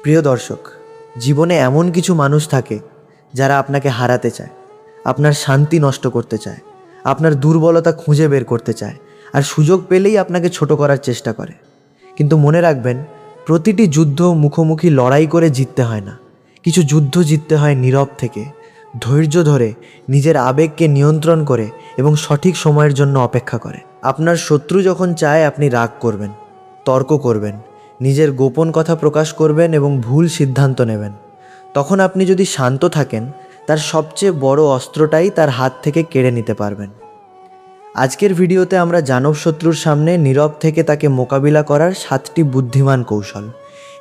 প্রিয় দর্শক, জীবনে এমন কিছু মানুষ থাকে যারা আপনাকে হারাতে চায়, আপনার শান্তি নষ্ট করতে চায়, আপনার দুর্বলতা খুঁজে বের করতে চায়, আর সুযোগ পেলেই আপনাকে ছোট করার চেষ্টা করে। কিন্তু মনে রাখবেন, প্রতিটি যুদ্ধ মুখোমুখি লড়াই করে জিততে হয় না। কিছু যুদ্ধ জিততে হয় নীরব থেকে, ধৈর্য ধরে, নিজের আবেগকে নিয়ন্ত্রণ করে এবং সঠিক সময়ের জন্য অপেক্ষা করে। আপনার শত্রু যখন চায় আপনি রাগ করবেন, তর্ক করবেন, নিজের গোপন কথা প্রকাশ করবেন এবং ভুল সিদ্ধান্ত নেবেন, তখন আপনি যদি শান্ত থাকেন, তার সবচেয়ে বড় অস্ত্রটাই তার হাত থেকে কেড়ে নিতে পারবেন। আজকের ভিডিওতে আমরা জানব শত্রুর সামনে নীরব থেকে তাকে মোকাবিলা করার 7টি বুদ্ধিমান কৌশল।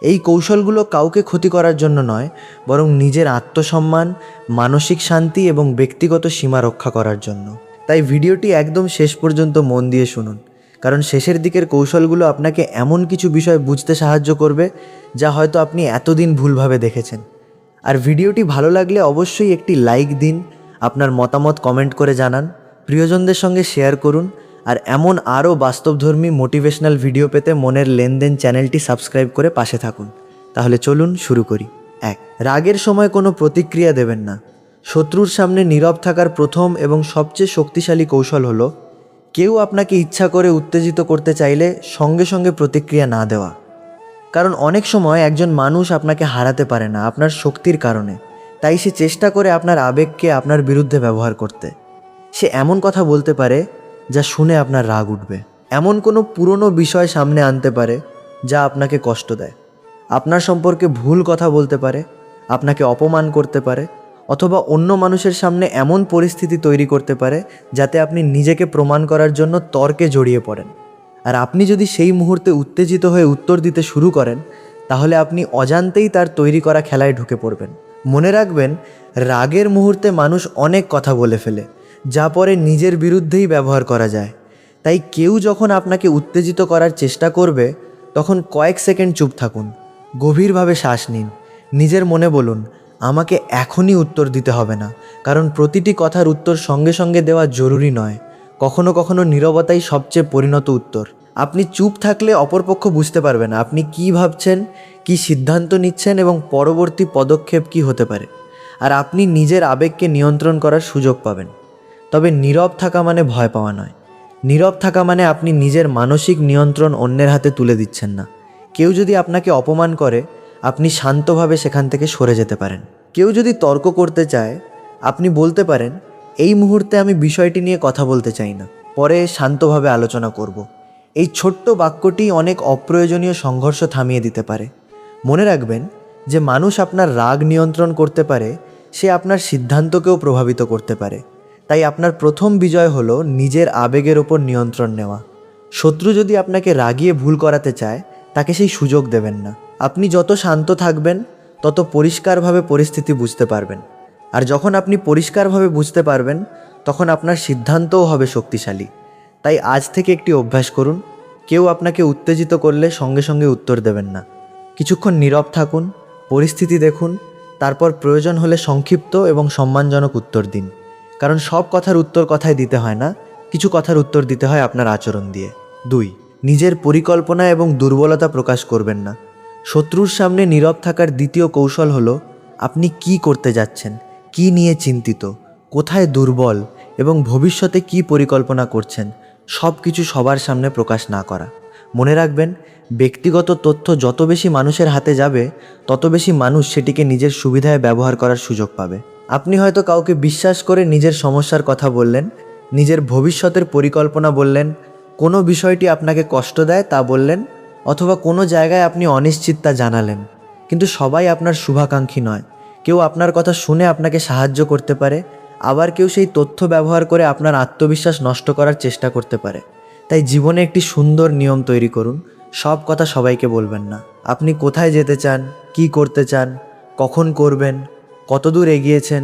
এই কৌশলগুলো কাউকে ক্ষতি করার জন্য নয়, বরং নিজের আত্মসম্মান, মানসিক শান্তি এবং ব্যক্তিগত সীমা রক্ষা করার জন্য। তাই ভিডিওটি একদম শেষ পর্যন্ত মন দিয়ে শুনুন, কারণ শেষের দিকের কৌশলগুলো আপনাকে এমন কিছু বিষয় বুঝতে সাহায্য করবে যা হয়তো আপনি এতদিন ভুলভাবে দেখেছেন। আর ভিডিওটি ভালো লাগলে অবশ্যই একটি লাইক দিন, আপনার মতামত কমেন্ট করে জানান, প্রিয়জনদের সঙ্গে শেয়ার করুন, আর এমন আরও বাস্তবধর্মী মোটিভেশনাল ভিডিও পেতে মনের লেনদেন চ্যানেলটি সাবস্ক্রাইব করে পাশে থাকুন। তাহলে চলুন শুরু করি। 1. রাগের সময় কোনো প্রতিক্রিয়া দেবেন না। শত্রুর সামনে নীরব থাকার প্রথম এবং সবচেয়ে শক্তিশালী কৌশল হলো, কেউ আপনাকে ইচ্ছা করে উত্তেজিত করতে চাইলে সঙ্গে সঙ্গে প্রতিক্রিয়া না দেওয়া। কারণ অনেক সময় একজন মানুষ আপনাকে হারাতে পারে না আপনার শক্তির কারণে, তাই সে চেষ্টা করে আপনার আবেগকে আপনার বিরুদ্ধে ব্যবহার করতে। সে এমন কথা বলতে পারে যা শুনে আপনার রাগ উঠবে, এমন কোনো পুরনো বিষয় সামনে আনতে পারে যা আপনাকে কষ্ট দেয়, আপনার সম্পর্কে ভুল কথা বলতে পারে, আপনাকে অপমান করতে পারে, অথবা অন্য মানুষের সামনে এমন পরিস্থিতি তৈরি করতে পারে যাতে আপনি নিজেকে প্রমাণ করার জন্য তর্কে জড়িয়ে পড়েন। আর আপনি যদি সেই মুহূর্তে উত্তেজিত হয়ে উত্তর দিতে শুরু করেন, তাহলে আপনি অজান্তেই তার তৈরি করা খেলায় ঢুকে পড়বেন। মনে রাখবেন, রাগের মুহূর্তে মানুষ অনেক কথা বলে ফেলে যা পরে নিজের বিরুদ্ধেই ব্যবহার করা যায়। তাই কেউ যখন আপনাকে উত্তেজিত করার চেষ্টা করবে, তখন কয়েক সেকেন্ড চুপ থাকুন, গভীরভাবে শ্বাস নিন, নিজের মনে বলুন, আমাকে এখনই উত্তর দিতে হবে না, কারণ প্রতিটি কথার উত্তর সঙ্গে সঙ্গে দেওয়া জরুরি নয়। কখনো কখনো নীরবতাই সবচেয়ে পরিণত উত্তর। আপনি চুপ থাকলে অপরপক্ষ বুঝতে পারবে না আপনি কী ভাবছেন, কী সিদ্ধান্ত নিচ্ছেন এবং পরবর্তী পদক্ষেপ কী হতে পারে। আর আপনি নিজের আবেগকে নিয়ন্ত্রণ করার সুযোগ পাবেন। তবে নীরব থাকা মানে ভয় পাওয়া নয়। নীরব থাকা মানে আপনি নিজের মানসিক নিয়ন্ত্রণ অন্যের হাতে তুলে দিচ্ছেন না। কেউ যদি আপনাকে অপমান করে, আপনি শান্তভাবে সেখান থেকে সরে যেতে পারেন। কেউ যদি তর্ক করতে চায়, আপনি বলতে পারেন, এই মুহূর্তে আমি বিষয়টি নিয়ে কথা বলতে চাই না, পরে শান্তভাবে আলোচনা করব। এই ছোট্ট বাক্যটি অনেক অপ্রয়োজনীয় সংঘর্ষ থামিয়ে দিতে পারে। মনে রাখবেন, যে মানুষ আপনার রাগ নিয়ন্ত্রণ করতে পারে, সে আপনার সিদ্ধান্তকেও প্রভাবিত করতে পারে। তাই আপনার প্রথম বিজয় হলো নিজের আবেগের ওপর নিয়ন্ত্রণ নেওয়া। শত্রু যদি আপনাকে রাগিয়ে ভুল করাতে চায়, তাকে সেই সুযোগ দেবেন না। আপনি যত শান্ত থাকবেন, তত পরিষ্কারভাবে পরিস্থিতি বুঝতে পারবেন। আর যখন আপনি পরিষ্কারভাবে বুঝতে পারবেন, তখন আপনার সিদ্ধান্তও হবে শক্তিশালী। তাই আজ থেকে একটি অভ্যাস করুন, কেউ আপনাকে উত্তেজিত করলে সঙ্গে সঙ্গে উত্তর দেবেন না। কিছুক্ষণ নীরব থাকুন, পরিস্থিতি দেখুন, তারপর প্রয়োজন হলে সংক্ষিপ্ত এবং সম্মানজনক উত্তর দিন। কারণ সব কথার উত্তর কথায় দিতে হয় না, কিছু কথার উত্তর দিতে হয় আপনার আচরণ দিয়ে। 2. নিজের পরিকল্পনা এবং দুর্বলতা প্রকাশ করবেন না। শত্রুর সামনে নীরব থাকার দ্বিতীয় কৌশল হলো, আপনি কি করতে যাচ্ছেন, কি নিয়ে চিন্তিত, কোথায় দুর্বল এবং ভবিষ্যতে কি পরিকল্পনা করছেন, সব কিছু সবার সামনে প্রকাশ না করা। মনে রাখবেন, ব্যক্তিগত তথ্য যত বেশি মানুষের হাতে যাবে, তত বেশি মানুষ সেটিকে নিজের সুবিধায় ব্যবহার করার সুযোগ পাবে। আপনি হয়তো কাউকে বিশ্বাস করে নিজের সমস্যার কথা বললেন, নিজের ভবিষ্যতের পরিকল্পনা বললেন, কোনো বিষয়টি আপনাকে কষ্ট দেয় তা বললেন, অথবা কোনো জায়গায় আপনি অনিশ্চিততা জানালেন। কিন্তু সবাই আপনার শুভাকাঙ্ক্ষী নয়। কেউ আপনার কথা শুনে আপনাকে সাহায্য করতে পারে, আবার কেউ সেই তথ্য ব্যবহার করে আপনার আত্মবিশ্বাস নষ্ট করার চেষ্টা করতে পারে। তাই জীবনে একটি সুন্দর নিয়ম তৈরি করুন, সব কথা সবাইকে বলবেন না। আপনি কোথায় যেতে চান, কি করতে চান, কখন করবেন, কতদূর এগিয়েছেন,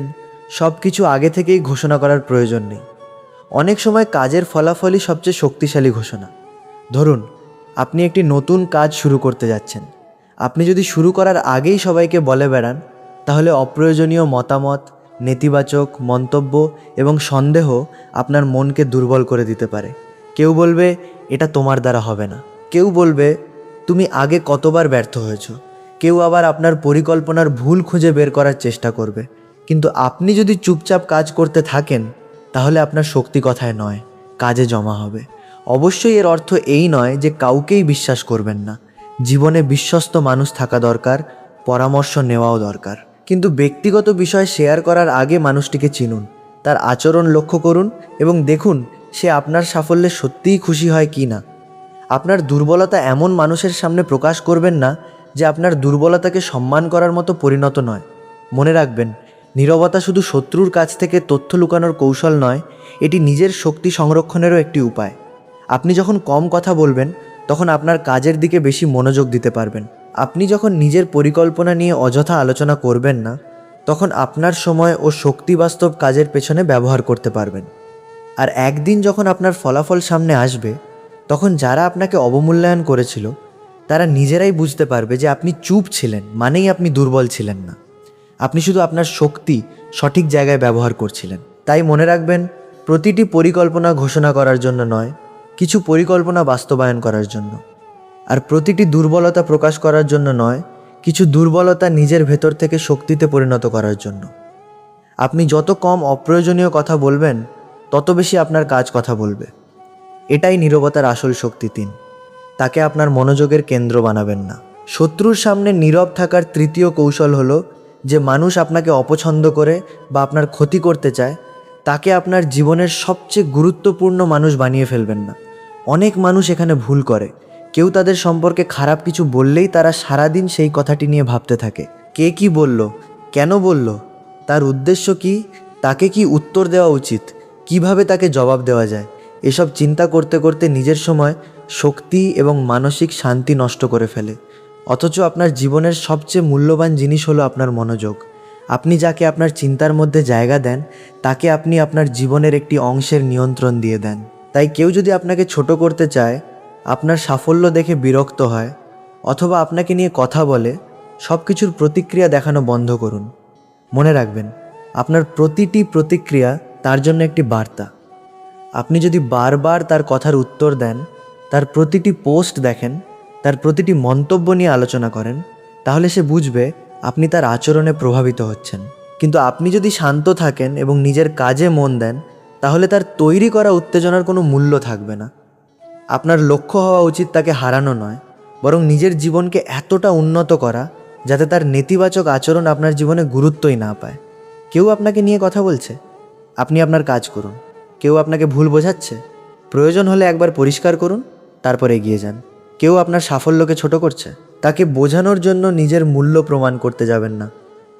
সব কিছু আগে থেকেই ঘোষণা করার প্রয়োজন নেই। অনেক সময় কাজের ফলাফলই সবচেয়ে শক্তিশালী ঘোষণা। ধরুন, আপনি একটি নতুন কাজ শুরু করতে যাচ্ছেন। আপনি যদি শুরু করার আগেই সবাইকে বলে বেড়ান, তাহলে অপ্রয়োজনীয় মতামত, নেতিবাচক মন্তব্য এবং সন্দেহ আপনার মনকে দুর্বল করে দিতে পারে। কেউ বলবে, এটা তোমার দ্বারা হবে না। কেউ বলবে, তুমি আগে কতবার ব্যর্থ হয়েছ। কেউ আবার আপনার পরিকল্পনার ভুল খুঁজে বের করার চেষ্টা করবে। কিন্তু আপনি যদি চুপচাপ কাজ করতে থাকেন, তাহলে আপনার শক্তি কথায় নয়, কাজে জমা হবে। অবশ্যই এর অর্থ এই নয় যে কাউকেই বিশ্বাস করবেন না। জীবনে বিশ্বস্ত মানুষ থাকা দরকার, পরামর্শ নেওয়াও দরকার। কিন্তু ব্যক্তিগত বিষয় শেয়ার করার আগে মানুষটিকে চিনুন, তার আচরণ লক্ষ্য করুন এবং দেখুন সে আপনার সাফল্যে সত্যিই খুশি হয় কি না। আপনার দুর্বলতা এমন মানুষের সামনে প্রকাশ করবেন না যে আপনার দুর্বলতাকে সম্মান করার মতো পরিণত নয়। মনে রাখবেন, নীরবতা শুধু শত্রুর কাছ থেকে তথ্য লুকানোর কৌশল নয়, এটি নিজের শক্তি সংরক্ষণেরও একটি উপায়। আপনি যখন কম কথা বলবেন, তখন আপনার কাজের দিকে বেশি মনোযোগ দিতে পারবেন। আপনি যখন নিজের পরিকল্পনা নিয়ে অযথা আলোচনা করবেন না, তখন আপনার সময় ও শক্তি বাস্তব কাজের পেছনে ব্যবহার করতে পারবেন। আর একদিন যখন আপনার ফলাফল সামনে আসবে, তখন যারা আপনাকে অবমূল্যায়ন করেছিল তারা নিজেরাই বুঝতে পারবে যে আপনি চুপ ছিলেন মানেই আপনি দুর্বল ছিলেন না। আপনি শুধু আপনার শক্তি সঠিক জায়গায় ব্যবহার করছিলেন। তাই মনে রাখবেন, প্রতিটি পরিকল্পনা ঘোষণা করার জন্য নয়, কিছু পরিকল্পনা বাস্তবায়ন করার জন্য। আর প্রতিটি দুর্বলতা প্রকাশ করার জন্য নয়, কিছু দুর্বলতা নিজের ভেতর থেকে শক্তিতে পরিণত করার জন্য। আপনি যত কম অপ্রয়োজনীয় কথা বলবেন, তত বেশি আপনার কাজ কথা বলবে। এটাই নীরবতার আসল শক্তি। তাকে আপনার মনোযোগের কেন্দ্র বানাবেন না। শত্রুর সামনে নীরব থাকার তৃতীয় কৌশল হলো, যে মানুষ আপনাকে অপছন্দ করে বা আপনার ক্ষতি করতে চায়, তাকে আপনার জীবনের সবচেয়ে গুরুত্বপূর্ণ মানুষ বানিয়ে ফেলবেন না। অনেক মানুষ এখানে ভুল করে। কেউ তাদের সম্পর্কে খারাপ কিছু বললেই তারা সারাদিন সেই কথাটি নিয়ে ভাবতে থাকে। কে কি বলল, কেন বলল, তার উদ্দেশ্য কি, তাকে কি উত্তর দেওয়া উচিত, কিভাবে তাকে জবাব দেওয়া যায়, এসব চিন্তা করতে করতে নিজের সময়, শক্তি এবং মানসিক শান্তি নষ্ট করে ফেলে। অথচ আপনার জীবনের সবচেয়ে মূল্যবান জিনিস হলো আপনার মনোযোগ। আপনি যাকে আপনার চিন্তার মধ্যে জায়গা দেন, তাকে আপনি আপনার জীবনের একটি অংশের নিয়ন্ত্রণ দিয়ে দেন। তাই কেউ যদি আপনাকে ছোট করতে চায়, আপনার সাফল্য দেখে বিরক্ত হয়, অথবা আপনাকে নিয়ে কথা বলে, সব কিছুর প্রতিক্রিয়া দেখানো বন্ধ করুন। মনে রাখবেন, আপনার প্রতিটি প্রতিক্রিয়া তার জন্য একটি বার্তা। আপনি যদি বারবার তার কথার উত্তর দেন, তার প্রতিটি পোস্ট দেখেন, তার প্রতিটি মন্তব্য নিয়ে আলোচনা করেন, তাহলে সে বুঝবে আপনি তার আচরণে প্রভাবিত হচ্ছেন। কিন্তু আপনি যদি শান্ত থাকেন এবং নিজের কাজে মন দেন, তাহলে তার তৈরি করা উত্তেজনার কোনো মূল্য থাকবে না। আপনার লক্ষ্য হওয়া উচিত তাকে হারানো নয়, বরং নিজের জীবনকে এতটা উন্নত করা যাতে তার নেতিবাচক আচরণ আপনার জীবনে গুরুত্বই না পায়। কেউ আপনাকে নিয়ে কথা বলছে, আপনি আপনার কাজ করুন। কেউ আপনাকে ভুল বোঝাচ্ছে, প্রয়োজন হলে একবার পরিষ্কার করুন, তারপর এগিয়ে যান। কেউ আপনার সাফল্যকে ছোট করছে, তাকে বোঝানোর জন্য নিজের মূল্য প্রমাণ করতে যাবেন না।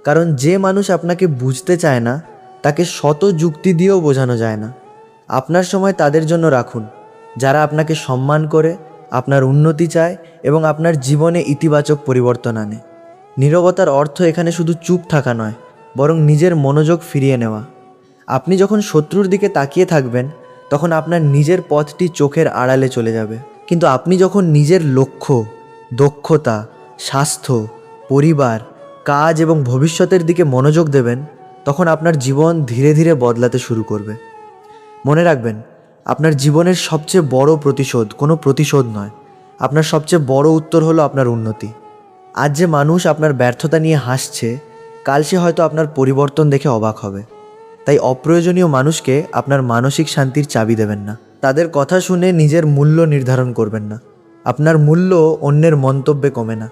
কারণ যে মানুষ আপনাকে বুঝতে চায় না, তাকে শত যুক্তি দিয়েও বোঝানো যায় না। আপনার সময় তাদের জন্য রাখুন, যারা আপনাকে সম্মান করে, আপনার উন্নতি চায় এবং আপনার জীবনে ইতিবাচক পরিবর্তন আনে। নীরবতার অর্থ এখানে শুধু চুপ থাকা নয়, বরং নিজের মনোযোগ ফিরিয়ে নেওয়া। আপনি যখন শত্রুর দিকে তাকিয়ে থাকবেন, তখন আপনার নিজের পথটি চোখের আড়ালে চলে যাবে। কিন্তু আপনি যখন নিজের লক্ষ্য, দক্ষতা, স্বাস্থ্য, পরিবার, কাজ এবং ভবিষ্যতের দিকে মনোযোগ দেবেন, তখন আপনার জীবন ধীরে ধীরে বদলাতে শুরু করবে। মনে রাখবেন, আপনার জীবনের সবচেয়ে বড় প্রতিশোধ কোনো প্রতিশোধ নয়, আপনার সবচেয়ে বড় উত্তর হলো আপনার উন্নতি। আজ যে মানুষ আপনার ব্যর্থতা নিয়ে হাসছে, কাল সে হয়তো আপনার পরিবর্তন দেখে অবাক হবে। তাই অপ্রয়োজনীয় মানুষকে আপনার মানসিক শান্তির চাবি দেবেন না। তাদের কথা শুনে নিজের মূল্য নির্ধারণ করবেন না। আপনার মূল্য অন্যের মন্তব্যে কমে না।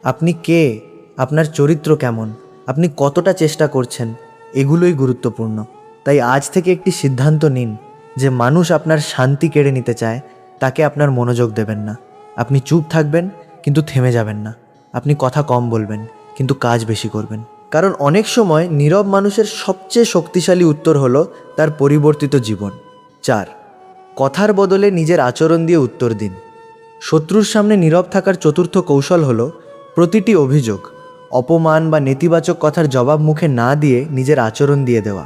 আপনি কে, আপনার চরিত্র কেমন, আপনি কতটা চেষ্টা করছেন, এগুলোই গুরুত্বপূর্ণ। তাই আজ থেকে একটি সিদ্ধান্ত নিন যে মানুষ আপনার শান্তি কেড়ে নিতে চায়, তাকে আপনার মনোযোগ দেবেন না। আপনি চুপ থাকবেন কিন্তু থেমে যাবেন না। আপনি কথা কম বলবেন কিন্তু কাজ বেশি করবেন। কারণ অনেক সময় নীরব মানুষের সবচেয়ে শক্তিশালী উত্তর হলো তার পরিবর্তিত জীবন। 4. কথার বদলে নিজের আচরণ দিয়ে উত্তর দিন। শত্রুর সামনে নীরব থাকার চতুর্থ কৌশল হলো প্রতিটি অভিযোগ, অপমান বা নেতিবাচক কথার জবাব মুখে না দিয়ে নিজের আচরণ দিয়ে দেওয়া।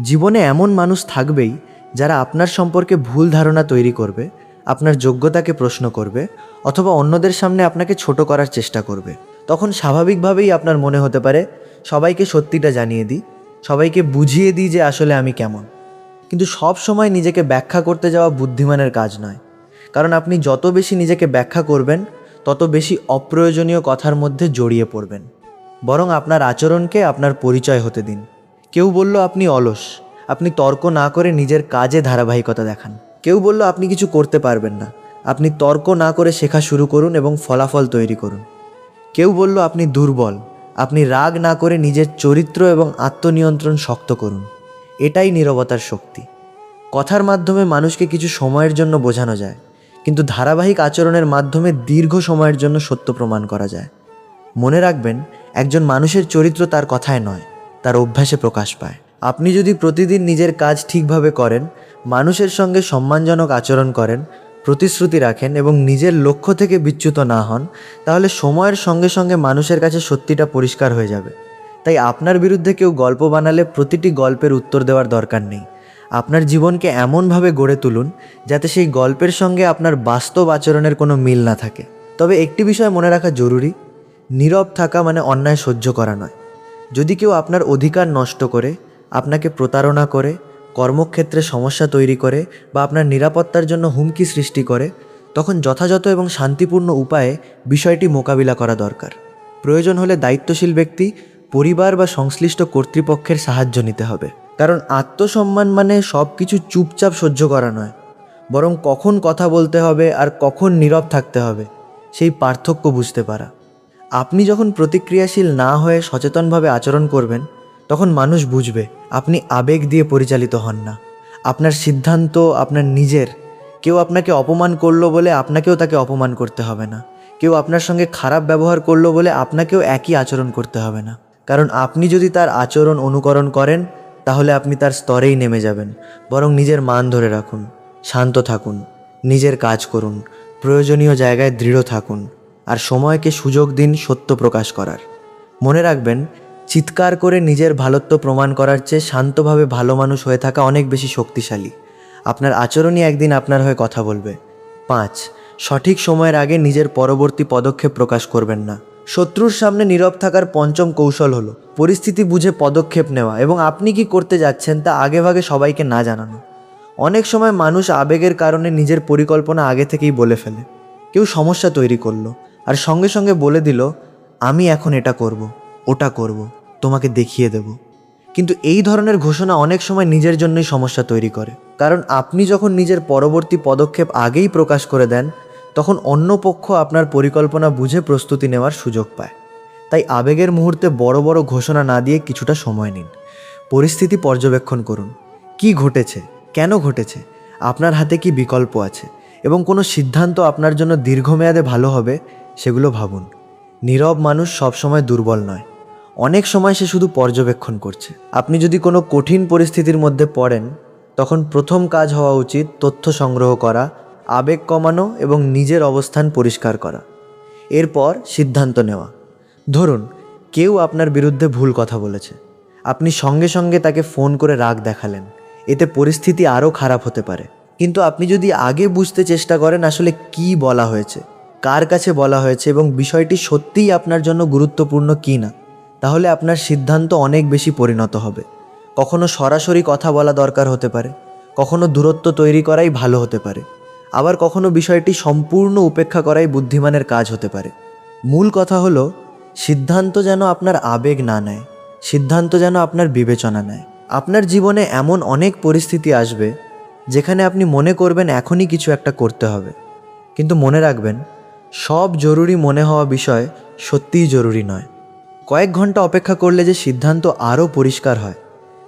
জীবনে এমন মানুষ থাকবেই যারা আপনার সম্পর্কে ভুল ধারণা তৈরি করবে, আপনার যোগ্যতাকে প্রশ্ন করবে, অথবা অন্যদের সামনে আপনাকে ছোট করার চেষ্টা করবে। তখন স্বাভাবিকভাবেই আপনার মনে হতে পারে, সবাইকে সত্যিটা জানিয়ে দিই, সবাইকে বুঝিয়ে দিই যে আসলে আমি কেমন। কিন্তু সব সময় নিজেকে ব্যাখ্যা করতে যাওয়া বুদ্ধিমানের কাজ নয়। কারণ আপনি যত বেশি নিজেকে ব্যাখ্যা করবেন, তত বেশি অপ্রয়োজনীয় কথার মধ্যে জড়িয়ে পড়বেন। বরং আপনার আচরণকে আপনার পরিচয় হতে দিন। কেউ বলল আপনি অলস, আপনি তর্ক না করে নিজের কাজে ধারাবাহিকতা দেখান। কেউ বলল আপনি কিছু করতে পারবেন না, আপনি তর্ক না করে শেখা শুরু করুন এবং ফলাফল তৈরি করুন। কেউ বলল আপনি দুর্বল, আপনি রাগ না করে নিজের চরিত্র এবং আত্মনিয়ন্ত্রণ শক্ত করুন। এটাই নীরবতার শক্তি। কথার মাধ্যমে মানুষকে কিছু সময়ের জন্য বোঝানো যায়, কিন্তু ধারাবাহিক আচরণের মাধ্যমে দীর্ঘ সময়ের জন্য সত্য প্রমাণ করা যায়। মনে রাখবেন, একজন মানুষের চরিত্র তার কথায় নয়, তার অভ্যাসে প্রকাশ পায়। আপনি যদি প্রতিদিন নিজের কাজ ঠিকভাবে করেন, মানুষের সঙ্গে সম্মানজনক আচরণ করেন, প্রতিশ্রুতি রাখেন এবং নিজের লক্ষ্য থেকে বিচ্যুত না হন, তাহলে সময়ের সঙ্গে সঙ্গে মানুষের কাছে সত্যিটা পরিষ্কার হয়ে যাবে। তাই আপনার বিরুদ্ধে কেউ গল্প বানালে প্রতিটি গল্পের উত্তর দেওয়ার দরকার নেই। আপনার জীবনকে এমনভাবে গড়ে তুলুন যাতে সেই গল্পের সঙ্গে আপনার বাস্তব আচরণের কোনো মিল না থাকে। তবে একটি বিষয় মনে রাখা জরুরি, নীরব থাকা মানে অন্যায় সহ্য করা নয়। যদি কেউ আপনার অধিকার নষ্ট করে, আপনাকে প্রতারণা করে, কর্মক্ষেত্রে সমস্যা তৈরি করে বা আপনার নিরাপত্তার জন্য হুমকি সৃষ্টি করে, তখন যথাযথ এবং শান্তিপূর্ণ উপায়ে বিষয়টি মোকাবিলা করা দরকার। প্রয়োজন হলে দায়িত্বশীল ব্যক্তি, পরিবার বা সংশ্লিষ্ট কর্তৃপক্ষের সাহায্য নিতে হবে। কারণ আত্মসম্মান মানে সব কিছু চুপচাপ সহ্য করা নয়, বরং কখন কথা বলতে হবে আর কখন নীরব থাকতে হবে সেই পার্থক্য বুঝতে পারা। আপনি যখন প্রতিক্রিয়াশীল না হয়ে সচেতনভাবে আচরণ করবেন, তখন মানুষ বুঝবে আপনি আবেগ দিয়ে পরিচালিত হন না। আপনার সিদ্ধান্ত আপনার নিজের। কেউ আপনাকে অপমান করলো বলে আপনাকেও তাকে অপমান করতে হবে না। কেউ আপনার সঙ্গে খারাপ ব্যবহার করলো বলে আপনাকেও একই আচরণ করতে হবে না। কারণ আপনি যদি তার আচরণ অনুকরণ করেন, তাহলে আপনি তার স্তরেই নেমে যাবেন। বরং নিজের মান ধরে রাখুন, শান্ত থাকুন, নিজের কাজ করুন, প্রয়োজনীয় জায়গায় দৃঢ় থাকুন, আর সময়কে সুযোগ দিন সত্য প্রকাশ করার। মনে রাখবেন, চিৎকার করে নিজের ভালোত্ব প্রমাণ করার চেয়ে শান্তভাবে ভালো মানুষ হয়ে থাকা অনেক বেশি শক্তিশালী। আপনার আচরণই একদিন আপনার হয়ে কথা বলবে। 5. সঠিক সময়ের আগে নিজের পরবর্তী পদক্ষেপ প্রকাশ করবেন না। শত্রুর সামনে নীরব থাকার পঞ্চম কৌশল হলো পরিস্থিতি বুঝে পদক্ষেপ নেওয়া এবং আপনি কি করতে যাচ্ছেন তা আগেভাগে সবাইকে না জানানো। অনেক সময় মানুষ আবেগের কারণে নিজের পরিকল্পনা আগে থেকেই বলে ফেলে। কেউ সমস্যা তৈরি করলো আর সঙ্গে সঙ্গে বলে দিল, আমি এখন এটা করব, ওটা করব, তোমাকে দেখিয়ে দেব। কিন্তু এই ধরনের ঘোষণা অনেক সময় নিজের জন্যই সমস্যা তৈরি করে। কারণ আপনি যখন নিজের পরবর্তী পদক্ষেপ আগেই প্রকাশ করে দেন, তখন অন্য পক্ষ আপনার পরিকল্পনা বুঝে প্রস্তুতি নেওয়ার সুযোগ পায়। তাই আবেগের মুহূর্তে বড় বড় ঘোষণা না দিয়ে কিছুটা সময় নিন। পরিস্থিতি পর্যবেক্ষণ করুন। কি ঘটেছে, কেন ঘটেছে, আপনার হাতে কি বিকল্প আছে এবং কোনো সিদ্ধান্ত আপনার জন্য দীর্ঘমেয়াদে ভালো হবে সেগুলো ভাবুন। নীরব মানুষ সবসময় দুর্বল নয়, অনেক সময় সে শুধু পর্যবেক্ষণ করছে। আপনি যদি কোনো কঠিন পরিস্থিতির মধ্যে পড়েন, তখন প্রথম কাজ হওয়া উচিত তথ্য সংগ্রহ করা, আবেগ কমানো এবং নিজের অবস্থান পরিষ্কার করা। এরপর সিদ্ধান্ত নেওয়া। ধরুন কেউ আপনার বিরুদ্ধে ভুল কথা বলেছে, আপনি সঙ্গে সঙ্গে তাকে ফোন করে রাগ দেখালেন। এতে পরিস্থিতি আরও খারাপ হতে পারে। কিন্তু আপনি যদি আগে বুঝতে চেষ্টা করেন আসলে কি বলা হয়েছে, কার কাছে বলা হয়েছে এবং বিষয়টি সত্যিই আপনার জন্য গুরুত্বপূর্ণ কি না, তাহলে আপনার সিদ্ধান্ত অনেক বেশি পরিণত হবে। কখনো সরাসরি কথা বলা দরকার হতে পারে, কখনো দূরত্ব তৈরি করাই ভালো হতে পারে, আবার কখনো বিষয়টি সম্পূর্ণ উপেক্ষা করাই বুদ্ধিমানের কাজ হতে পারে। মূল কথা হলো, সিদ্ধান্ত যেন আপনার আবেগ না নেয়, সিদ্ধান্ত যেন আপনার বিবেচনা নেয়। আপনার জীবনে এমন অনেক পরিস্থিতি আসবে যেখানে আপনি মনে করবেন এখনই কিছু একটা করতে হবে। কিন্তু মনে রাখবেন, সব জরুরি মনে হওয়া বিষয় সত্যিই জরুরি নয়। কয়েক ঘন্টা অপেক্ষা করলে যে সিদ্ধান্ত আরও পরিষ্কার হয়,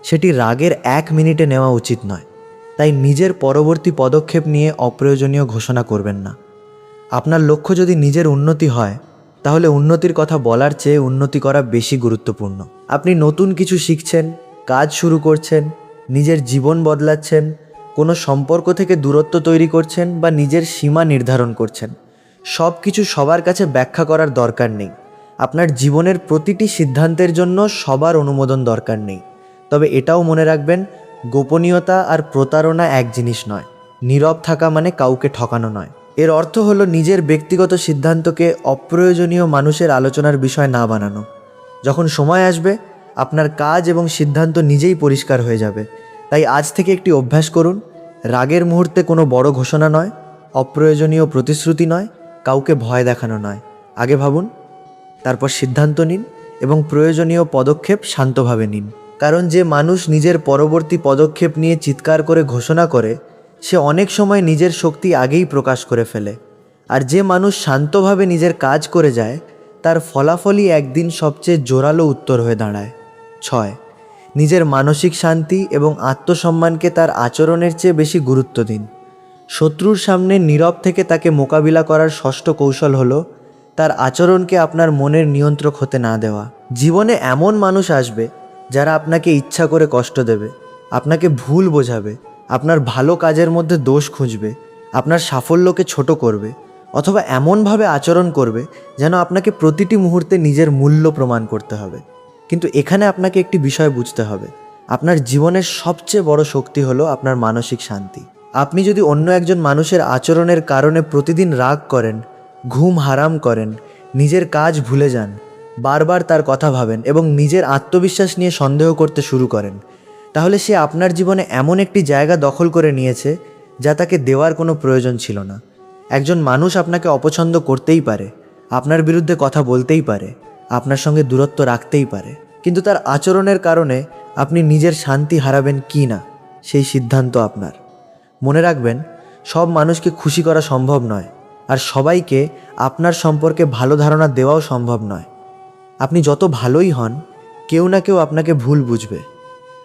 সেটি রাগের 1 মিনিটে নেওয়া উচিত নয়। তাই নিজের পরবর্তী পদক্ষেপ নিয়ে অপ্রয়োজনীয় ঘোষণা করবেন না। আপনার লক্ষ্য যদি নিজের উন্নতি হয়, তাহলে উন্নতির কথা বলার চেয়ে উন্নতি করা বেশি গুরুত্বপূর্ণ। আপনি নতুন কিছু শিখছেন, কাজ শুরু করছেন, নিজের জীবন বদলাচ্ছেন, কোনো সম্পর্ক থেকে দূরত্ব তৈরি করছেন বা নিজের সীমা নির্ধারণ করছেন, সব কিছু সবার কাছে ব্যাখ্যা করার দরকার নেই। আপনার জীবনের প্রতিটি সিদ্ধান্তের জন্য সবার অনুমোদন দরকার নেই। তবে এটাও মনে রাখবেন, গোপনীয়তা আর প্রতারণা এক জিনিস নয়। নীরব থাকা মানে কাউকে ঠকানো নয়। এর অর্থ হলো নিজের ব্যক্তিগত সিদ্ধান্তকে অপ্রয়োজনীয় মানুষের আলোচনার বিষয় না বানানো। যখন সময় আসবে, আপনার কাজ এবং সিদ্ধান্ত নিজেই পরিষ্কার হয়ে যাবে। তাই আজ থেকে একটি অভ্যাস করুন, রাগের মুহূর্তে কোনো বড় ঘোষণা নয়, অপ্রয়োজনীয় প্রতিশ্রুতি নয়, কাউকে ভয় দেখানো নয়। আগে ভাবুন, তারপর সিদ্ধান্ত নিন এবং প্রয়োজনীয় পদক্ষেপ শান্তভাবে নিন। কারণ যে মানুষ নিজের পরবর্তী পদক্ষেপ নিয়ে চিৎকার করে ঘোষণা করে, সে অনেক সময় নিজের শক্তি আগেই প্রকাশ করে ফেলে। আর যে মানুষ শান্তভাবে নিজের কাজ করে যায়, তার ফলাফলই একদিন সবচেয়ে জোরালো উত্তর হয়ে দাঁড়ায়। 6. নিজের মানসিক শান্তি এবং আত্মসম্মানকে তার আচরণের চেয়ে বেশি গুরুত্ব দিন। শত্রুর সামনে নীরব থেকে তাকে মোকাবিলা করার ষষ্ঠ কৌশল হলো তার আচরণকে আপনার মনের নিয়ন্ত্রক হতে না দেওয়া। জীবনে এমন মানুষ আসবে যারা আপনাকে ইচ্ছা করে কষ্ট দেবে, আপনাকে ভুল বোঝাবে, আপনার ভালো কাজের মধ্যে দোষ খুঁজবে, আপনার সাফল্যকে ছোট করবে, অথবা এমনভাবে আচরণ করবে যেন আপনাকে প্রতিটি মুহূর্তে নিজের মূল্য প্রমাণ করতে হবে। কিন্তু এখানে আপনাকে একটি বিষয় বুঝতে হবে, আপনার জীবনের সবচেয়ে বড় শক্তি হলো আপনার মানসিক শান্তি। আপনি যদি অন্য একজন মানুষের আচরণের কারণে প্রতিদিন রাগ করেন, ঘুম হারাম করেন, নিজের কাজ ভুলে যান, বারবার তার কথা ভাবেন এবং নিজের আত্মবিশ্বাস নিয়ে সন্দেহ করতে শুরু করেন, তাহলে সে আপনার জীবনে এমন একটি জায়গা দখল করে নিয়েছে যা তাকে দেওয়ার কোনো প্রয়োজন ছিল না। একজন মানুষ আপনাকে অপছন্দ করতেই পারে, আপনার বিরুদ্ধে কথা বলতেই পারে, আপনার সঙ্গে দূরত্ব রাখতেই পারে, কিন্তু তার আচরণের কারণে আপনি নিজের শান্তি হারাবেন কি না সেই সিদ্ধান্ত আপনার। মনে রাখবেন, সব মানুষকে খুশি করা সম্ভব নয়, আর সবাইকে আপনার সম্পর্কে ভালো ধারণা দেওয়াও সম্ভব নয়। আপনি যত ভালোই হন, কেউ না কেউ আপনাকে ভুল বুঝবে।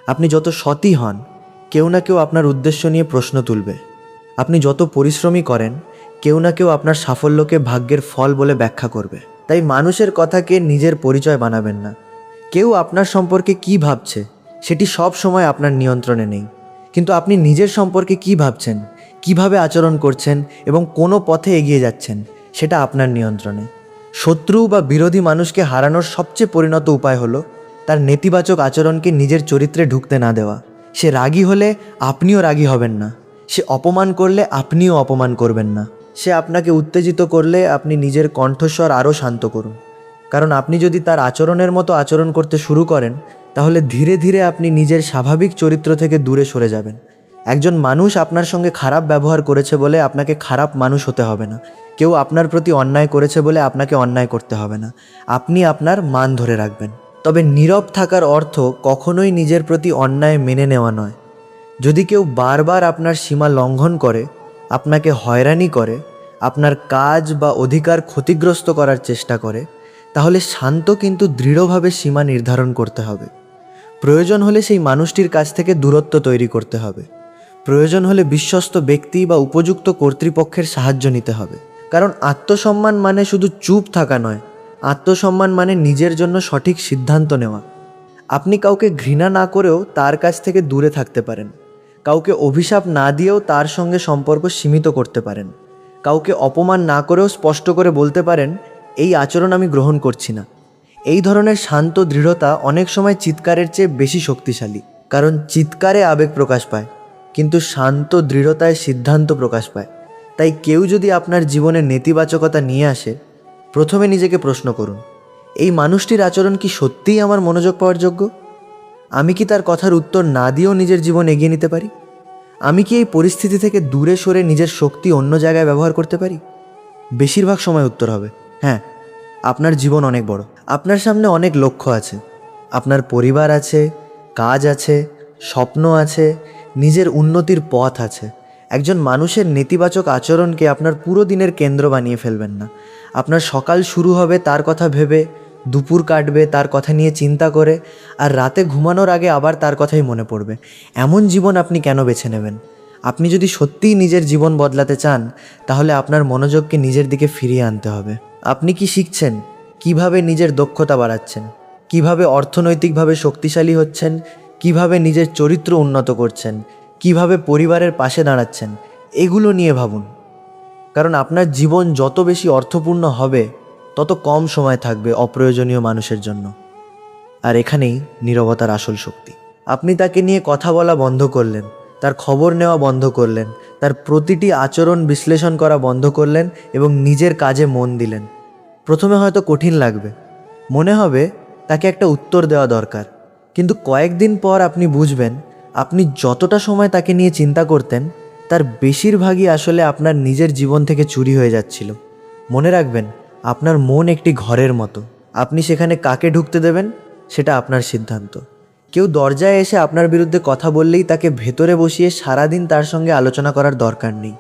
আপনি যত সৎই হন, কেউ না কেউ আপনার উদ্দেশ্য নিয়ে প্রশ্ন তুলবে। আপনি যত পরিশ্রমী করেন, কেউ না কেউ আপনার সাফল্যকে ভাগ্যের ফল বলে ব্যাখ্যা করবে। তাই মানুষের কথাকে নিজের পরিচয় বানাবেন না। কেউ আপনার সম্পর্কে কি ভাবছে সেটি সব সময় আপনার নিয়ন্ত্রণে নেই, কিন্তু আপনি নিজের সম্পর্কে কি ভাবছেন, কিভাবে আচরণ করছেন এবং কোনো পথে এগিয়ে যাচ্ছেন সেটা আপনার নিয়ন্ত্রণে। শত্রু বা বিরোধী মানুষকে হারানোর সবচেয়ে পরিণত উপায় হলো তার নেতিবাচক আচরণকে নিজের চরিত্রে ঢুকতে না দেওয়া। সে রাগী হলে আপনিও রাগী হবেন না, সে অপমান করলে আপনিও অপমান করবেন না, সে আপনাকে উত্তেজিত করলে আপনি নিজের কণ্ঠস্বর আরও শান্ত করুন। কারণ আপনি যদি তার আচরণের মতো আচরণ করতে শুরু করেন, তাহলে ধীরে ধীরে আপনি নিজের স্বাভাবিক চরিত্র থেকে দূরে সরে যাবেন। একজন মানুষ আপনার সঙ্গে খারাপ ব্যবহার করেছে বলে আপনাকে খারাপ মানুষ হতে হবে না। কেউ আপনার প্রতি অন্যায় করেছে বলে আপনাকে অন্যায় করতে হবে না। আপনি আপনার মান ধরে রাখবেন। তবে নীরব থাকার অর্থ কখনোই নিজের প্রতি অন্যায় মেনে নেওয়া নয়। যদি কেউ বারবার আপনার সীমা লঙ্ঘন করে, আপনাকে হয়রানি করে, আপনার কাজ বা অধিকার ক্ষতিগ্রস্ত করার চেষ্টা করে, তাহলে শান্ত কিন্তু দৃঢ়ভাবে সীমা নির্ধারণ করতে হবে। প্রয়োজন হলে সেই মানুষটির কাছ থেকে দূরত্ব তৈরি করতে হবে। প্রয়োজন হলে বিশ্বস্ত ব্যক্তি বা উপযুক্ত কর্তৃপক্ষের সাহায্য নিতে হবে। কারণ আত্মসম্মান মানে শুধু চুপ থাকা নয়, আত্মসম্মান মানে নিজের জন্য সঠিক সিদ্ধান্ত নেওয়া। আপনি কাউকে ঘৃণা না করেও তার কাছ থেকে দূরে থাকতে পারেন, কাউকে অভিশাপ না দিয়েও তার সঙ্গে সম্পর্ক সীমিত করতে পারেন, কাউকে অপমান না করেও স্পষ্ট করে বলতে পারেন, এই আচরণ আমি গ্রহণ করছি না। এই ধরনের শান্ত দৃঢ়তা অনেক সময় চিৎকারের চেয়ে বেশি শক্তিশালী। কারণ চিৎকারে আবেগ প্রকাশ পায়, কিন্তু শান্ত দৃঢ়তায় সিদ্ধান্ত প্রকাশ পায়। তাই কেউ যদি আপনার জীবনে নেতিবাচকতা নিয়ে আসে, প্রথমে নিজেকে প্রশ্ন করুন, এই মানুষটির আচরণ কি সত্যিই আমার মনোযোগ পাওয়ার যোগ্য? আমি কি তার কথার উত্তর না দিয়েও নিজের জীবন এগিয়ে নিতে পারি? আমি কি এই পরিস্থিতি থেকে দূরে সরে নিজের শক্তি অন্য জায়গায় ব্যবহার করতে পারি? বেশিরভাগ সময় উত্তর হবে হ্যাঁ। আপনার জীবন অনেক বড়, আপনার সামনে অনেক লক্ষ্য আছে, আপনার পরিবার আছে, কাজ আছে, স্বপ্ন আছে, নিজের উন্নতির পথ আছে। একজন মানুষের নেতিবাচক আচরণকে আপনার পুরো দিনের কেন্দ্র বানিয়ে ফেলবেন না। আপনার সকাল শুরু হবে তার কথা ভেবে, দুপুর কাটবে তার কথা নিয়ে চিন্তা করে, আর রাতে ঘুমানোর আগে আবার তার কথাই মনে পড়বে। এমন জীবন আপনি কেন বেছে নেবেন? আপনি যদি সত্যিই নিজের জীবন বদলাতে চান, তাহলে আপনার মনোযোগকে নিজের দিকে ফিরিয়ে আনতে হবে। আপনি কি শিখছেন? কিভাবে নিজের দক্ষতা বাড়াচ্ছেন? কিভাবে অর্থনৈতিকভাবে শক্তিশালী হচ্ছেন? কিভাবে নিজের চরিত্র উন্নত করছেন? কিভাবে পরিবারের পাশে দাঁড়াচ্ছেন? এগুলো নিয়ে ভাবুন। কারণ আপনার জীবন যত বেশি অর্থপূর্ণ হবে, তত কম সময় থাকবে অপ্রয়োজনীয় মানুষের জন্য। আর এখানেই নীরবতার আসল শক্তি। আপনি তাকে নিয়ে কথা বলা বন্ধ করলেন, তার খবর নেওয়া বন্ধ করলেন, তার প্রতিটি আচরণ বিশ্লেষণ করা বন্ধ করলেন এবং নিজের কাজে মন দিলেন। প্রথমে হয়তো কঠিন লাগবে, মনে হবে তাকে একটা উত্তর দেওয়া দরকার, কিন্তু কয়েকদিন পর আপনি বুঝবেন আপনি যতটা সময় তাকে নিয়ে চিন্তা করতেন, তার বেশিরভাগই আসলে আপনার নিজের জীবন থেকে চুরি হয়ে যাচ্ছিল। মনে রাখবেন, আপনার মন একটি ঘরের মতো। আপনি সেখানে কাকে ঢুকতে দেবেন সেটা আপনার সিদ্ধান্ত। কেউ দরজায় এসে আপনার বিরুদ্ধে কথা বললেই তাকে ভেতরে বসিয়ে সারাদিন তার সঙ্গে আলোচনা করার দরকার নেই।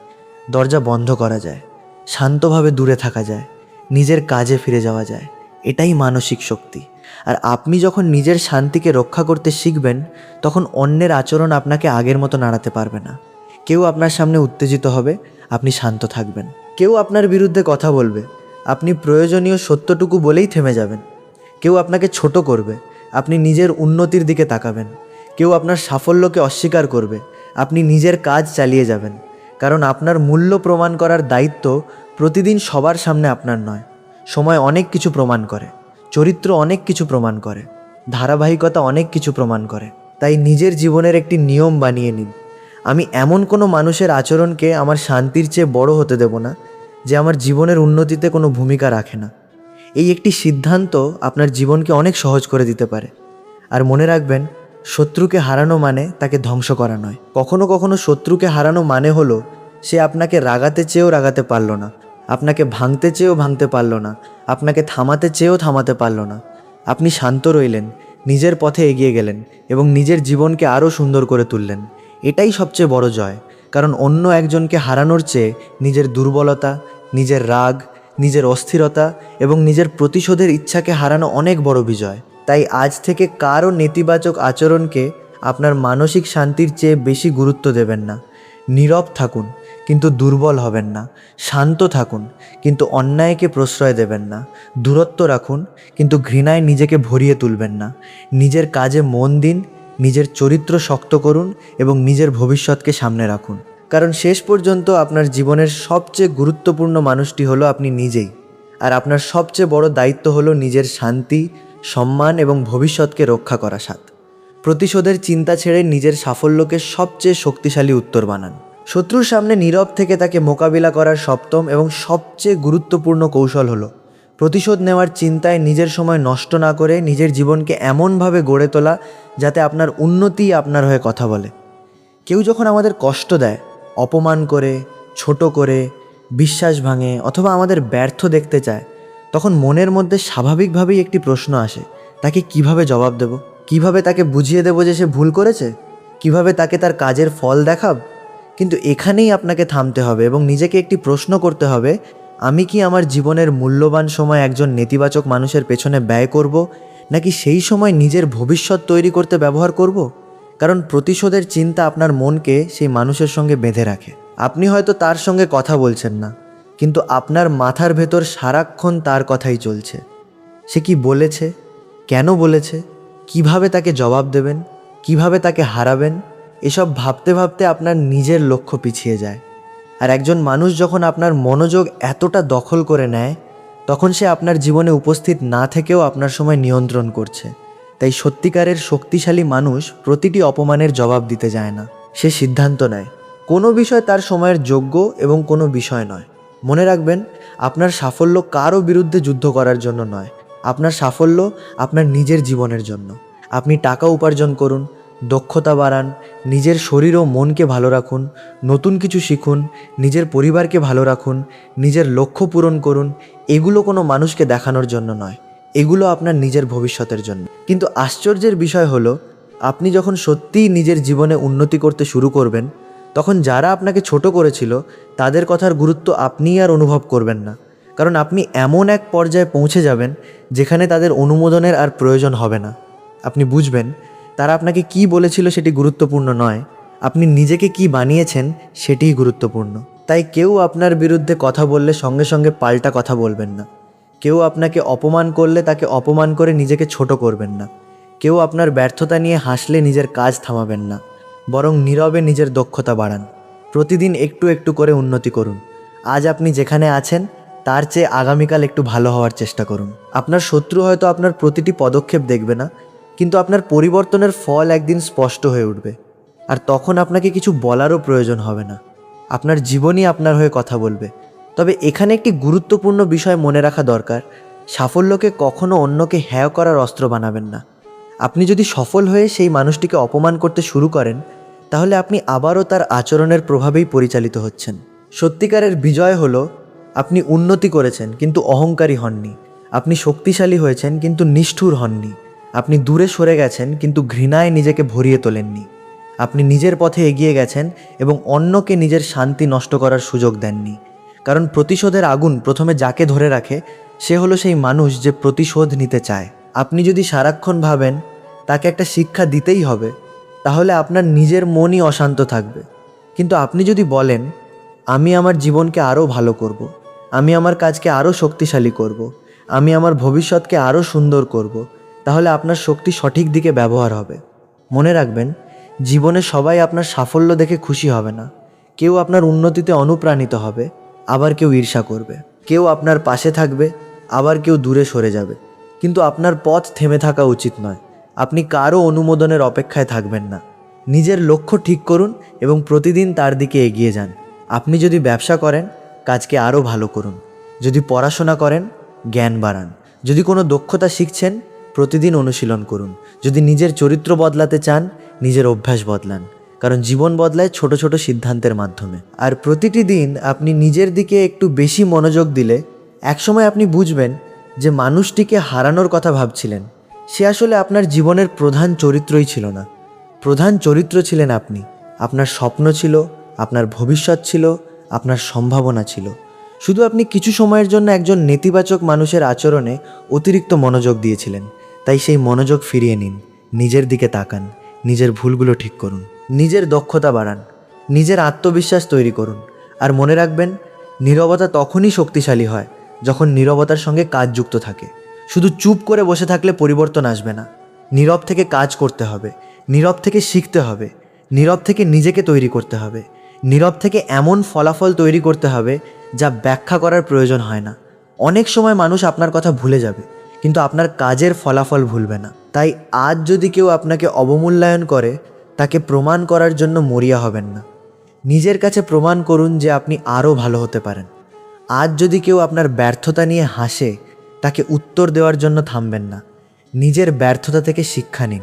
দরজা বন্ধ করা যায়, শান্তভাবে দূরে থাকা যায়, নিজের কাজে ফিরে যাওয়া যায়। এটাই মানসিক শক্তি। আর আপনি যখন নিজের শান্তিকে রক্ষা করতে শিখবেন, তখন অন্যের আচরণ আপনাকে আগের মতো নাড়াতে পারবে না। কেউ আপনার সামনে উত্তেজিত হবে, আপনি শান্ত থাকবেন। কেউ আপনার বিরুদ্ধে কথা বলবে, আপনি প্রয়োজনীয় সত্যটুকু বলেই থেমে যাবেন। কেউ আপনাকে ছোট করবে, আপনি নিজের উন্নতির দিকে তাকাবেন। কেউ আপনার সাফল্যকে অস্বীকার করবে, আপনি নিজের কাজ চালিয়ে যাবেন। কারণ আপনার মূল্য প্রমাণ করার দায়িত্ব প্রতিদিন সবার সামনে আপনার নয়। সময় অনেক কিছু প্রমাণ করে, চরিত্র অনেক কিছু প্রমাণ করে, ধারাবাহিকতা অনেক কিছু প্রমাণ করে। তাই নিজের জীবনের একটি নিয়ম বানিয়ে নিন। আমি এমন কোনো মানুষের আচরণকে আমার শান্তির চেয়ে বড় হতে দেব না, যে আমার জীবনের উন্নতিতে কোনো ভূমিকা রাখে না। এই একটি সিদ্ধান্ত আপনার জীবনকে অনেক সহজ করে দিতে পারে। আর মনে রাখবেন, শত্রুকে হারানো মানে তাকে ধ্বংস করা নয়। কখনো কখনো শত্রুকে হারানো মানে হলো সে আপনাকে রাগাতে চেয়েও রাগাতে পারল না, আপনাকে ভাঙতে চেয়েও ভাঙতে পারল না, আপনাকে থামাতে চেয়েও থামাতে পারল না। আপনি শান্ত রইলেন, নিজের পথে এগিয়ে গেলেন এবং নিজের জীবনকে আরও সুন্দর করে তুললেন। এটাই সবচেয়ে বড় জয়। কারণ অন্য একজনকে হারানোর চেয়ে নিজের দুর্বলতা, নিজের রাগ, নিজের অস্থিরতা এবং নিজের প্রতিশোধের ইচ্ছাকে হারানো অনেক বড় বিজয়। তাই আজ থেকে কারও নেতিবাচক আচরণকে আপনার মানসিক শান্তির চেয়ে বেশি গুরুত্ব দেবেন না। নীরব থাকুন, কিন্তু দুর্বল হবেন না। শান্ত থাকুন, কিন্তু অন্যায়কে প্রশ্রয় দেবেন না। দূরত্ব রাখুন, কিন্তু ঘৃণায় নিজেকে ভরিয়ে তুলবেন না। নিজের কাজে মন দিন, নিজের চরিত্র শক্ত করুন এবং নিজের ভবিষ্যৎকে সামনে রাখুন। কারণ শেষ পর্যন্ত আপনার জীবনের সবচেয়ে গুরুত্বপূর্ণ মানুষটি হলো আপনি নিজেই। আর আপনার সবচেয়ে বড় দায়িত্ব হলো নিজের শান্তি, সম্মান এবং ভবিষ্যৎকে রক্ষা করা। প্রতিশোধের চিন্তা ছেড়ে নিজের সাফল্যকে সবচেয়ে শক্তিশালী উত্তর বানান। শত্রুর সামনে নীরব থেকে তাকে মোকাবিলা করার সপ্তম এবং সবচেয়ে গুরুত্বপূর্ণ কৌশল হলো প্রতিশোধ নেওয়ার চিন্তায় নিজের সময় নষ্ট না করে নিজের জীবনকে এমনভাবে গড়ে তোলা যাতে আপনার উন্নতি আপনার হয়ে কথা বলে। কেউ যখন আমাদের কষ্ট দেয়, অপমান করে, ছোট করে, বিশ্বাস ভাঙে অথবা আমাদের ব্যর্থ দেখতে চায়, তখন মনের মধ্যে স্বাভাবিকভাবেই একটি প্রশ্ন আসে, তাকে কিভাবে জবাব দেব? কিভাবে তাকে বুঝিয়ে দেব যে সে ভুল করেছে? কিভাবে তাকে তার কাজের ফল দেখাব? কিন্তু এখানেই আপনাকে থামতে হবে এবং নিজেকে একটি প্রশ্ন করতে হবে, আমি কি আমার জীবনের মূল্যবান সময় একজন নেতিবাচক মানুষের পেছনে ব্যয় করব, নাকি সেই সময় নিজের ভবিষ্যৎ তৈরি করতে ব্যবহার করব? কারণ প্রতিশোধের চিন্তা আপনার মনকে সেই মানুষের সঙ্গে বেঁধে রাখে। আপনি হয়তো তার সঙ্গে কথা বলছেন না, কিন্তু আপনার মাথার ভেতর সারাক্ষণ তার কথাই চলছে। সে কি বলেছে, কেন বলেছে, কিভাবে তাকে জবাব দেবেন, কিভাবে তাকে হারাবেন, এসব ভাবতে ভাবতে আপনার নিজের লক্ষ্য পিছিয়ে যায়। আর একজন মানুষ যখন আপনার মনোযোগ এতটা দখল করে নেয়, তখন সে আপনার জীবনে উপস্থিত না থেকেও আপনার সময় নিয়ন্ত্রণ করছে। তাই সত্যিকারের শক্তিশালী মানুষ প্রতিটি অপমানের জবাব দিতে যায় না, সে সিদ্ধান্ত নেয়। কোনো বিষয় তার সময়ের যোগ্য এবং কোনো বিষয় নয়। মনে রাখবেন, আপনার সাফল্য কারও বিরুদ্ধে যুদ্ধ করার জন্য নয়, আপনার সাফল্য আপনার নিজের জীবনের জন্য। আপনি টাকা উপার্জন করুন, দক্ষতা বাড়ান, নিজের শরীর ও মনকে ভালো রাখুন, নতুন কিছু শিখুন, নিজের পরিবারকে ভালো রাখুন, নিজের লক্ষ্য পূরণ করুন। এগুলো কোনো মানুষকে দেখানোর জন্য নয়, এগুলো আপনার নিজের ভবিষ্যতের জন্য। কিন্তু আশ্চর্যের বিষয় হলো, আপনি যখন সত্যিই নিজের জীবনে উন্নতি করতে শুরু করবেন, তখন যারা আপনাকে ছোট করেছিল তাদের কথার গুরুত্ব আপনি আর অনুভব করবেন না। কারণ আপনি এমন এক পর্যায়ে পৌঁছে যাবেন যেখানে তাদের অনুমোদনের আর প্রয়োজন হবে না। আপনি বুঝবেন তারা আপনাকে কি বলেছিল সেটি গুরুত্বপূর্ণ নয়, আপনি নিজেকে কি বানিয়েছেন সেটিই গুরুত্বপূর্ণ। তাই কেউ আপনার বিরুদ্ধে কথা বললে সঙ্গে সঙ্গে পাল্টা কথা বলবেন না। কেউ আপনাকে অপমান করলে তাকে অপমান করে নিজেকে ছোট করবেন না। কেউ আপনার ব্যর্থতা নিয়ে হাসলে নিজের কাজ থামাবেন না, বরং নীরবে নিজের দক্ষতা বাড়ান। প্রতিদিন একটু একটু করে উন্নতি করুন। আজ আপনি যেখানে আছেন তার চেয়ে আগামীকাল একটু ভালো হওয়ার চেষ্টা করুন। আপনার শত্রু হয়তো আপনার প্রতিটি পদক্ষেপ দেখবে না, কিন্তু আপনার পরিবর্তনের ফল একদিন স্পষ্ট হয়ে উঠবে। আর তখন আপনাকে কিছু বলারও প্রয়োজন হবে না, আপনার জীবনই আপনার হয়ে কথা বলবে। তবে এখানে একটি গুরুত্বপূর্ণ বিষয় মনে রাখা দরকার, সাফল্যকে কখনো অন্যকে হেয় করার অস্ত্র বানাবেন না। আপনি যদি সফল হয়ে সেই মানুষটিকে অপমান করতে শুরু করেন, তাহলে আপনি আবারও তার আচরণের প্রভাবেই পরিচালিত হচ্ছেন। সত্যিকারের বিজয় হলো আপনি উন্নতি করেছেন কিন্তু অহংকারী হননি। আপনি শক্তিশালী হয়েছেন কিন্তু নিষ্ঠুর হননি। আপনি দূরে সরে গেছেন কিন্তু ঘৃণায় নিজেকে ভরিয়ে তোলেননি। আপনি নিজের পথে এগিয়ে গেছেন এবং অন্যকে নিজের শান্তি নষ্ট করার সুযোগ দেননি। কারণ প্রতিশোধের আগুন প্রথমে যাকে ধরে রাখে সে হলো সেই মানুষ যে প্রতিশোধ নিতে চায়। আপনি যদি সারাক্ষণ ভাবেন তাকে একটা শিক্ষা দিতেই হবে, তাহলে আপনার নিজের মনই অশান্ত থাকবে। কিন্তু আপনি যদি বলেন আমি আমার জীবনকে আরও ভালো করব, আমি আমার কাজকে আরও শক্তিশালী করব, আমি আমার ভবিষ্যৎকে আরও সুন্দর করব, তাহলে আপনার শক্তি সঠিক দিকে ব্যবহার হবে। মনে রাখবেন, জীবনে সবাই আপনার সাফল্য দেখে খুশি হবে না। কেউ আপনার উন্নতিতে অনুপ্রাণিত হবে, আবার কেউ ঈর্ষা করবে। কেউ আপনার পাশে থাকবে, আবার কেউ দূরে সরে যাবে। কিন্তু আপনার পথ থেমে থাকা উচিত নয়। আপনি কারও অনুমোদনের অপেক্ষায় থাকবেন না। নিজের লক্ষ্য ঠিক করুন এবং প্রতিদিন তার দিকে এগিয়ে যান। আপনি যদি ব্যবসা করেন, কাজকে আরও ভালো করুন। যদি পড়াশোনা করেন, জ্ঞান বাড়ান। যদি কোনো দক্ষতা শিখছেন, প্রতিদিন অনুশীলন করুন। যদি নিজের চরিত্র বদলাতে চান, নিজের অভ্যাস বদলান। কারণ জীবন বদলায় ছোট ছোট সিদ্ধান্তের মাধ্যমে। আর প্রতিটি দিন আপনি নিজের দিকে একটু বেশি মনোযোগ দিলে একসময় আপনি বুঝবেন যে মানুষটিকে হারানোর কথা ভাবছিলেন সে আসলে আপনার জীবনের প্রধান চরিত্রই ছিল না। প্রধান চরিত্র ছিলেন আপনি। আপনার স্বপ্ন ছিল, আপনার ভবিষ্যৎ ছিল, আপনার সম্ভাবনা ছিল। শুধু আপনি কিছু সময়ের জন্য একজন নেতিবাচক মানুষের আচরণে অতিরিক্ত মনোযোগ দিয়েছিলেন। তাই সেই মনোযোগ ফিরিয়ে নিন, নিজের দিকে তাকান, নিজের ভুলগুলো ঠিক করুন, নিজের দক্ষতা বাড়ান, নিজের আত্মবিশ্বাস তৈরি করুন। আর মনে রাখবেন, নীরবতা তখনই শক্তিশালী হয় যখন নীরবতার সঙ্গে কাজ যুক্ত থাকে। শুধু চুপ করে বসে থাকলে পরিবর্তন আসবে না। নীরব থেকে কাজ করতে হবে, নীরব থেকে শিখতে হবে, নীরব থেকে নিজেকে তৈরি করতে হবে, নীরব থেকে এমন ফলাফল তৈরি করতে হবে যা ব্যাখ্যা করার প্রয়োজন হয় না। অনেক সময় মানুষ আপনার কথা ভুলে যাবে, কিন্তু আপনার কাজের ফলাফল ভুলবে না। তাই আজ যদি কেউ আপনাকে অবমূল্যায়ন করে, তাকে প্রমাণ করার জন্য মরিয়া হবেন না। নিজের কাছে প্রমাণ করুন যে আপনি আরও ভালো হতে পারেন। আজ যদি কেউ আপনার ব্যর্থতা নিয়ে হাসে, তাকে উত্তর দেওয়ার জন্য থামবেন না। নিজের ব্যর্থতা থেকে শিক্ষা নিন।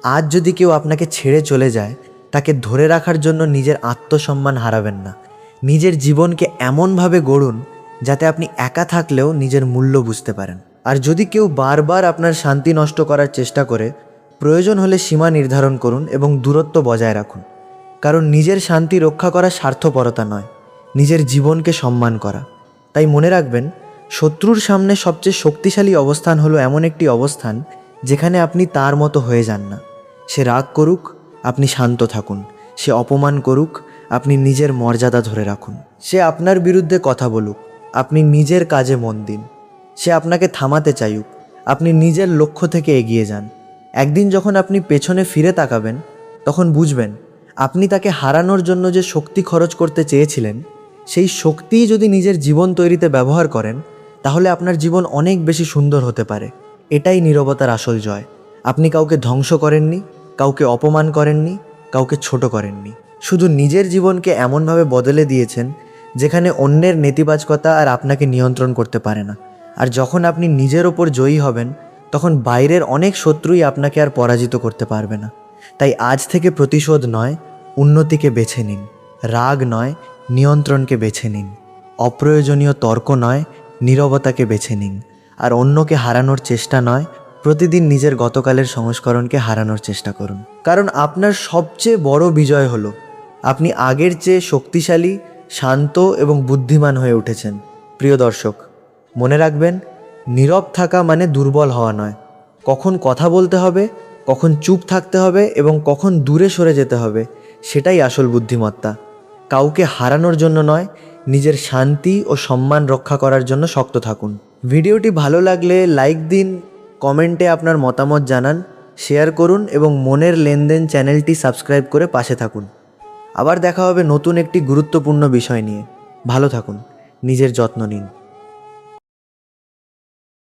আজ যদি কেউ আপনাকে ছেড়ে চলে যায়, তাকে ধরে রাখার জন্য নিজের আত্মসম্মান হারাবেন না। নিজের জীবনকে এমনভাবে গড়ুন যাতে আপনি একা থাকলেও নিজের মূল্য বুঝতে পারেন। আর যদি কেউ বারবার আপনার শান্তি নষ্ট করার চেষ্টা করে, প্রয়োজন হলে সীমা নির্ধারণ করুন এবং দূরত্ব বজায় রাখুন। কারণ নিজের শান্তি রক্ষা করা স্বার্থপরতা নয়, নিজের জীবনকে সম্মান করা। তাই মনে রাখবেন, শত্রুর সামনে সবচেয়ে শক্তিশালী অবস্থান হলো এমন একটি অবস্থান যেখানে আপনি তার মতো হয়ে যান না। সে রাগ করুক, আপনি শান্ত থাকুন। সে অপমান করুক, আপনি নিজের মর্যাদা ধরে রাখুন। সে আপনার বিরুদ্ধে কথা বলুক, আপনি নিজের কাজে মন দিন। সে আপনাকে থামাতে চাইুক, আপনি নিজের লক্ষ্য থেকে এগিয়ে যান। একদিন যখন আপনি পেছনে ফিরে তাকাবেন, তখন বুঝবেন আপনি তাকে হারানোর জন্য যে শক্তি খরচ করতে চেয়েছিলেন, সেই শক্তিই যদি নিজের জীবন তৈরিতে ব্যবহার করেন, তাহলে আপনার জীবন অনেক বেশি সুন্দর হতে পারে। এটাই নীরবতার আসল জয়। আপনি কাউকে ধ্বংস করেননি, কাউকে অপমান করেননি, কাউকে ছোট করেননি। শুধু নিজের জীবনকে এমনভাবে বদলে দিয়েছেন যেখানে অন্যের নেতিবাচকতা আর আপনাকে নিয়ন্ত্রণ করতে পারে না। আর যখন আপনি নিজের ওপর জয়ী হবেন, তখন বাইরের অনেক শত্রুই আপনাকে আর পরাজিত করতে পারবে না। তাই আজ থেকে প্রতিশোধ নয়, উন্নতিকে বেছে নিন। রাগ নয়, নিয়ন্ত্রণকে বেছে নিন। অপ্রয়োজনীয় তর্ক নয়, নীরবতাকে বেছে নিন। আর অন্যকে হারানোর চেষ্টা নয়, প্রতিদিন নিজের গতকালের সংস্করণকে হারানোর চেষ্টা করুন। কারণ আপনার সবচেয়ে বড় বিজয় হলো আপনি আগের চেয়ে শক্তিশালী, শান্ত এবং বুদ্ধিমান হয়ে উঠেছেন। প্রিয় দর্শক, মনে রাখবেন, নীরব থাকা মানে দুর্বল হওয়া নয়। কখন কথা বলতে হবে, কখন চুপ থাকতে হবে এবং কখন দূরে সরে যেতে হবে, সেটাই আসল বুদ্ধিমত্তা। কাউকে হারানোর জন্য নয়, নিজের শান্তি ও সম্মান রক্ষা করার জন্য শক্ত থাকুন। ভিডিওটি ভালো লাগলে লাইক দিন, কমেন্টে আপনার মতামত জানান, শেয়ার করুন এবং মনের লেনদেন চ্যানেলটি সাবস্ক্রাইব করে পাশে থাকুন। আবার দেখা হবে নতুন একটি গুরুত্বপূর্ণ বিষয় নিয়ে। ভালো থাকুন, নিজের যত্ন নিন।